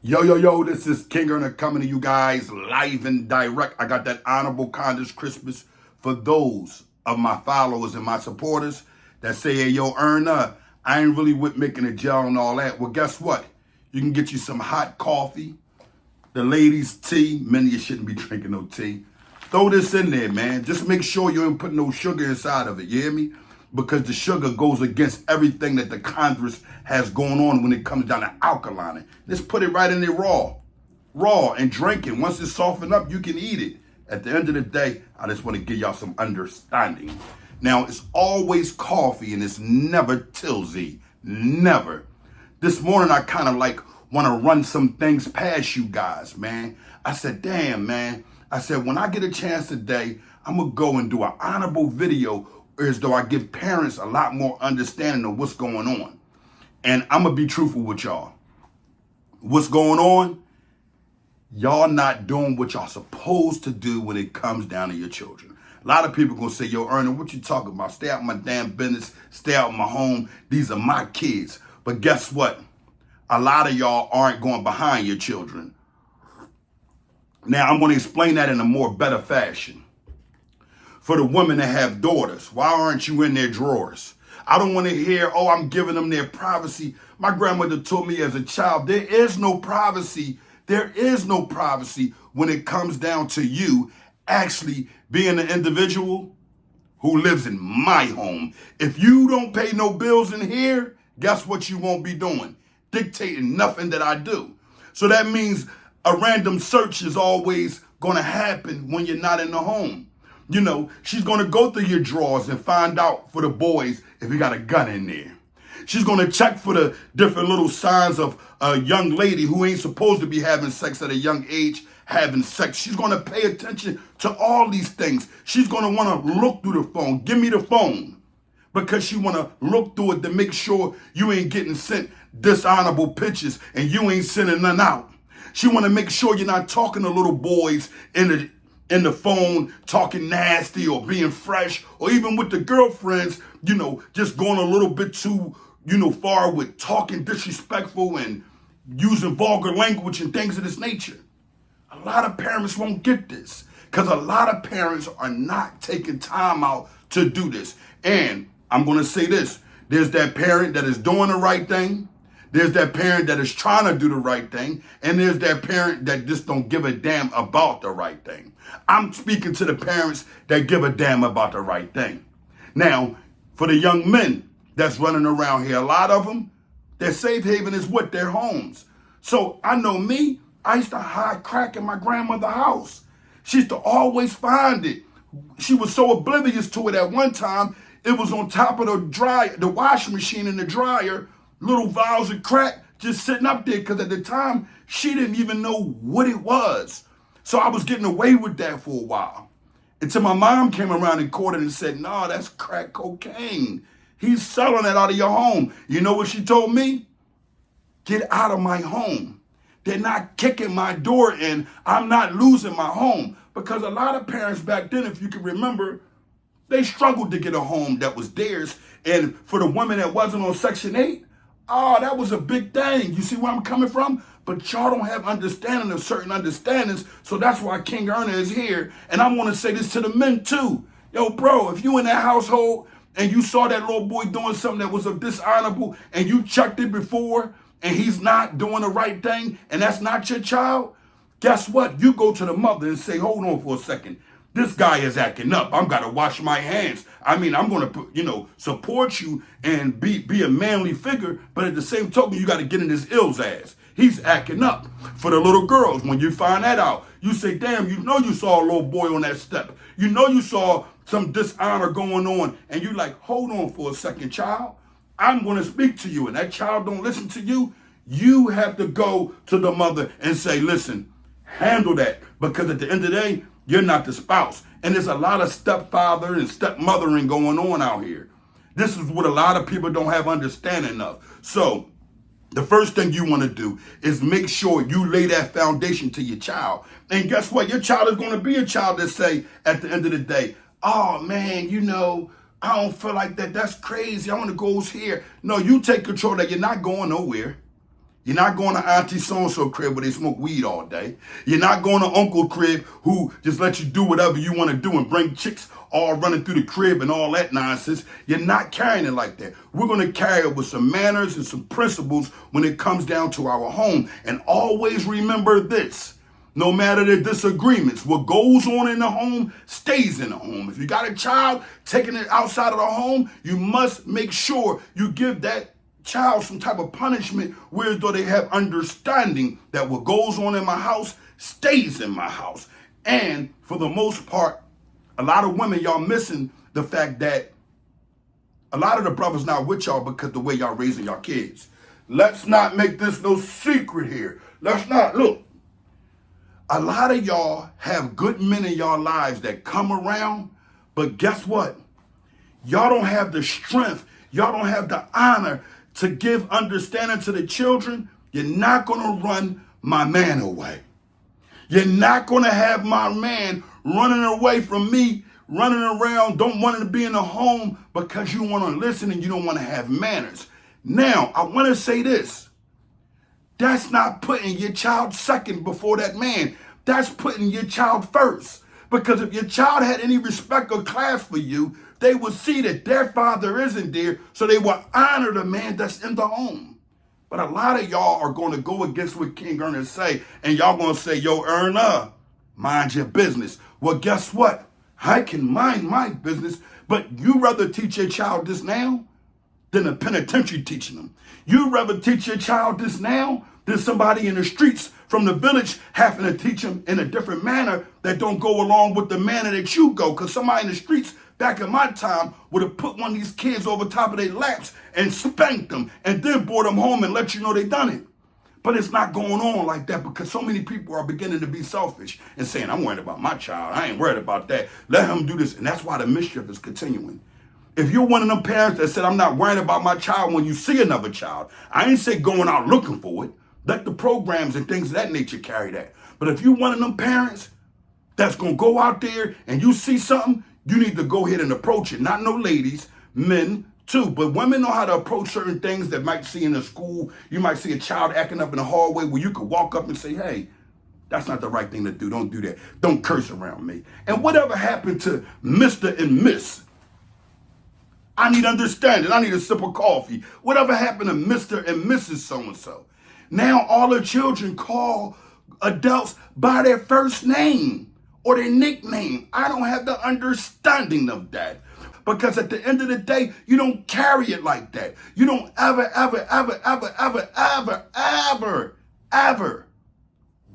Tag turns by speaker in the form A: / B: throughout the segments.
A: Yo, this is King Earner coming to you guys live and direct. I got that honorable Congress Christmas for those of my followers and my supporters that say, hey, yo, Earner, I ain't really with making a gel and all that. Well, guess what? You can get you some hot coffee, the ladies' tea. Many of you shouldn't be drinking no tea. Throw this in there, man. Just make sure you ain't putting no sugar inside of it. You hear me? Because the sugar goes against everything that the Congress has going on when it comes down to alkaline. Just put it right in there raw, and drink it. Once it's softened up, you can eat it. At the end of the day, I just want to give y'all some understanding. Now, it's always coffee and it's never Tilsy. Never. This morning, I kind of like want to run some things past you guys, man. I said, damn, man. I said, when I get a chance today, I'm going to go and do an honorable video as though I give parents a lot more understanding of what's going on. And I'm going to be truthful with y'all. What's going on? Y'all not doing what y'all supposed to do when it comes down to your children. A lot of people gonna say, yo, Ernie, what you talking about? Stay out of my damn business, stay out of my home. These are my kids. But guess what? A lot of y'all aren't going behind your children. Now, I'm gonna explain that in a more better fashion. For the women that have daughters, why aren't you in their drawers? I don't want to hear, oh, I'm giving them their privacy. My grandmother told me as a child, there is no privacy. There is no privacy when it comes down to you actually being an individual who lives in my home. If you don't pay no bills in here, guess what you won't be doing? Dictating nothing that I do. So that means a random search is always going to happen when you're not in the home. You know, she's going to go through your drawers and find out for the boys if you got a gun in there. She's going to check for the different little signs of a young lady who ain't supposed to be having sex at a young age having sex. She's going to pay attention to all these things. She's going to want to look through the phone. Give me the phone. Because she want to look through it to make sure you ain't getting sent dishonorable pictures and you ain't sending none out. She want to make sure you're not talking to little boys in the phone talking nasty or being fresh, or even with the girlfriends, you know, just going a little bit too, far with talking disrespectful and using vulgar language and things of this nature. A lot of parents won't get this because a lot of parents are not taking time out to do this. And I'm going to say this. There's that parent that is doing the right thing. There's that parent that is trying to do the right thing. And there's that parent that just don't give a damn about the right thing. I'm speaking to the parents that give a damn about the right thing. Now, for the young men that's running around here, a lot of them, their safe haven is what? Their homes. So I know me, I used to hide crack in my grandmother's house. She used to always find it. She was so oblivious to it at one time, it was on top of the washing machine in the dryer, little vials of crack just sitting up there because at the time, she didn't even know what it was. So I was getting away with that for a while. Until my mom came around and caught it and said, no, that's crack cocaine. He's selling that out of your home. You know what she told me? Get out of my home. They're not kicking my door in. I'm not losing my home. Because a lot of parents back then, if you can remember, they struggled to get a home that was theirs. And for the women that wasn't on Section 8, that was a big thing. You see where I'm coming from? But y'all don't have understanding of certain understandings. So that's why King Erner is here. And I want to say this to the men too. Yo, bro, if you in that household and you saw that little boy doing something that was dishonorable and you checked it before and he's not doing the right thing and that's not your child, guess what? You go to the mother and say, hold on for a second. This guy is acting up. I'm got to wash my hands. I mean, I'm going to, support you and be a manly figure. But at the same token, you got to get in his ill's ass. He's acting up. For the little girls, when you find that out, you say, damn, you saw a little boy on that step. You saw some dishonor going on. And you're like, hold on for a second, child. I'm going to speak to you. And that child don't listen to you. You have to go to the mother and say, listen, handle that. Because at the end of the day, you're not the spouse. And there's a lot of stepfather and stepmothering going on out here. This is what a lot of people don't have understanding of. So the first thing you want to do is make sure you lay that foundation to your child. And guess what? Your child is going to be a child that say at the end of the day, oh man, I don't feel like that. That's crazy. I want to go here. No, you take control that you're not going nowhere. You're not going to Auntie so-and-so crib where they smoke weed all day. You're not going to Uncle crib who just let you do whatever you want to do and bring chicks all running through the crib and all that nonsense. You're not carrying it like that. We're going to carry it with some manners and some principles when it comes down to our home. And always remember this. No matter the disagreements, what goes on in the home stays in the home. If you got a child taking it outside of the home, you must make sure you give that child some type of punishment where though they have understanding that what goes on in my house stays in my house. And for the most part, a lot of women, y'all missing the fact that a lot of the brothers not with y'all because the way y'all raising y'all kids. Let's not make this no secret here. Let's not, look. A lot of y'all have good men in y'all lives that come around, but guess what? Y'all don't have the strength. Y'all don't have the honor to give understanding to the children. You're not going to run my man away. You're not going to have my man running away from me, running around, don't want to be in the home because you want to listen and you don't want to have manners. Now, I want to say this. That's not putting your child second before that man. That's putting your child first. Because if your child had any respect or class for you, they would see that their father isn't there, so they will honor the man that's in the home. But a lot of y'all are going to go against what King Ernest say, and y'all going to say, yo, Erna, mind your business. Well, guess what? I can mind my business, but you rather teach your child this now than the penitentiary teaching them. You rather teach your child this now than somebody in the streets from the village having to teach them in a different manner that don't go along with the manner that you go. Because somebody in the streets back in my time would have put one of these kids over top of their laps and spanked them and then brought them home and let you know they done it. But it's not going on like that because so many people are beginning to be selfish and saying, I'm worried about my child. I ain't worried about that. Let him do this. And that's why the mischief is continuing. If you're one of them parents that said, I'm not worried about my child when you see another child, I ain't say going out looking for it. Let the programs and things of that nature carry that. But if you're one of them parents that's going to go out there and you see something, you need to go ahead and approach it. Not no ladies, men too. But women know how to approach certain things that might see in the school. You might see a child acting up in the hallway where you could walk up and say, hey, that's not the right thing to do. Don't do that. Don't curse around me. And whatever happened to Mr. and Miss? I need understanding. I need a sip of coffee. Whatever happened to Mr. and Mrs. So-and-so? Now all the children call adults by their first name or their nickname. I don't have the understanding of that. Because at the end of the day, you don't carry it like that. You don't ever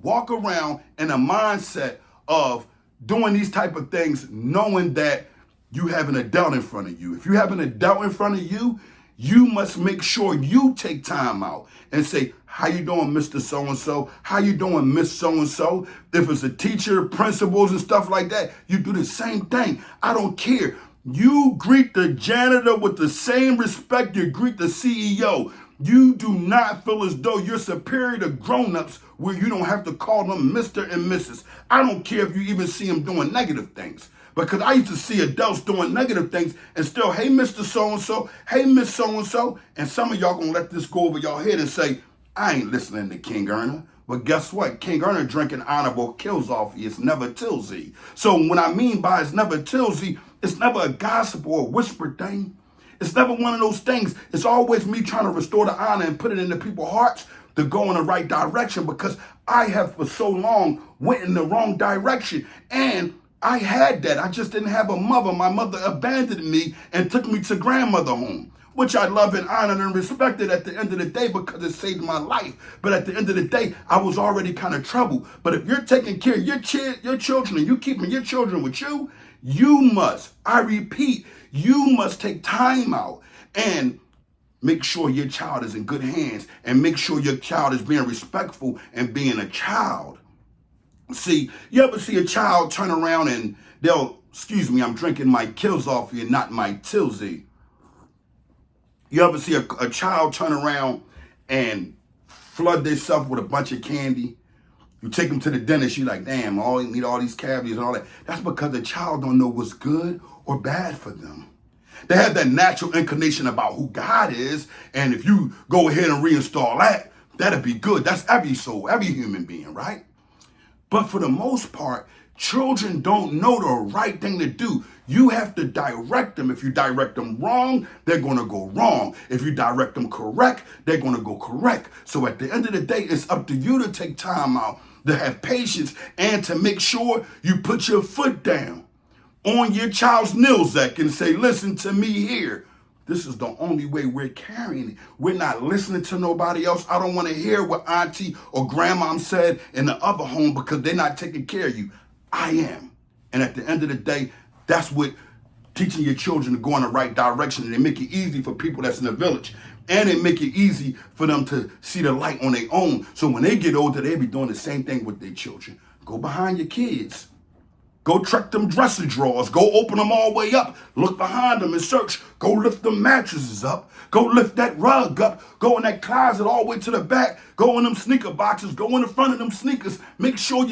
A: walk around in a mindset of doing these type of things knowing that you have an adult in front of you. If you have an adult in front of you, you must make sure you take time out and say, how you doing, Mr. So-and-so? How you doing, Miss So-and-so? If it's a teacher, principals, and stuff like that, you do the same thing. I don't care. You greet the janitor with the same respect you greet the CEO. You do not feel as though you're superior to grown-ups where you don't have to call them Mr. and Mrs. I don't care if you even see them doing negative things. Because I used to see adults doing negative things and still, hey, Mr. So-and-so, hey, Miss So-and-so. And some of y'all going to let this go over y'all head and say, I ain't listening to King Erna. But guess what? King Erna drinking honorable kills off you. It's never tilsy. So what I mean by it's never tilsy, it's never a gossip or a whisper thing. It's never one of those things. It's always me trying to restore the honor and put it into people's hearts to go in the right direction because I have for so long went in the wrong direction. And I had that. I just didn't have a mother. My mother abandoned me and took me to grandmother home, which I love and honored and respected at the end of the day because it saved my life. But at the end of the day, I was already kind of troubled. But if you're taking care of your children and you keeping your children with you, you must, I repeat, you must take time out and make sure your child is in good hands and make sure your child is being respectful and being a child. See, you ever see a child turn around and they'll, excuse me, I'm drinking my kills off you, not my tilsy. You ever see a child turn around and flood themselves with a bunch of candy? You take them to the dentist, you're like, damn, I need all these cavities and all that. That's because the child don't know what's good or bad for them. They have that natural inclination about who God is, and if you go ahead and reinstall that, That'd be good. That's every soul, every human being, right? But for the most part, children don't know the right thing to do. You have to direct them. If you direct them wrong, they're going to go wrong. If you direct them correct, they're going to go correct. So at the end of the day, it's up to you to take time out, to have patience, and to make sure you put your foot down on your child's nilzak and say, listen to me here. This is the only way we're carrying it. We're not listening to nobody else. I don't want to hear what auntie or grandmom said in the other home because they're not taking care of you. I am. And at the end of the day, that's what teaching your children to go in the right direction. And they make it easy for people that's in the village. And it make it easy for them to see the light on their own. So when they get older, they be doing the same thing with their children. Go behind your kids. Go check them dresser drawers. Go open them all the way up. Look behind them and search. Go lift them mattresses up. Go lift that rug up. Go in that closet all the way to the back. Go in them sneaker boxes. Go in the front of them sneakers. Make sure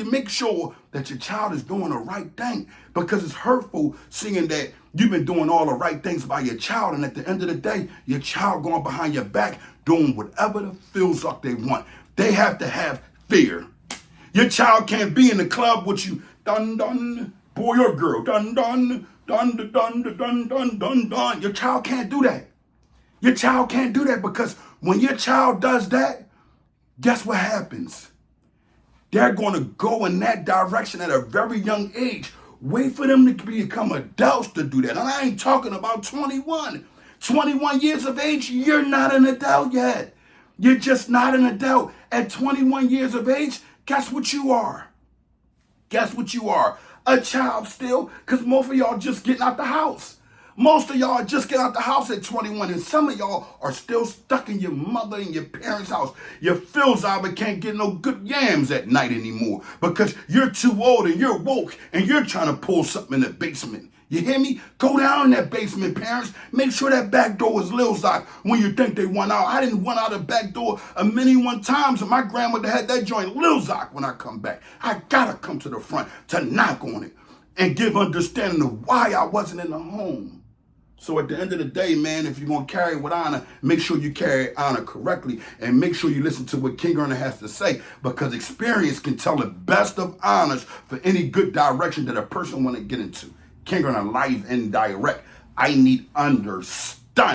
A: that your child is doing the right thing, because it's hurtful seeing that you've been doing all the right things by your child, and at the end of the day, your child going behind your back doing whatever the feels like they want. They have to have fear. Your child can't be in the club with you, dun dun, boy or girl, dun dun, dun dun dun dun dun dun dun. Your child can't do that. Your child can't do that, because when your child does that, guess what happens? They're going to go in that direction at a very young age. Wait for them to become adults to do that. And I ain't talking about 21. 21 years of age, you're not an adult yet. You're just not an adult. At 21 years of age, guess what you are? Guess what you are? A child still, because most of y'all just getting out the house. Most of y'all just get out the house at 21, and some of y'all are still stuck in your mother and your parents' house. Your Philzaba can't get no good yams at night anymore because you're too old and you're woke and you're trying to pull something in the basement. You hear me? Go down in that basement, parents. Make sure that back door is Lilzock when you think they went out. I didn't went out the back door a many one times, and my grandmother had that joint Lilzock when I come back. I gotta come to the front to knock on it and give understanding of why I wasn't in the home. So at the end of the day, man, if you're going to carry with honor, make sure you carry honor correctly, and make sure you listen to what King Earner has to say, because experience can tell the best of honors for any good direction that a person want to get into. King Earner, live and direct. I need understanding.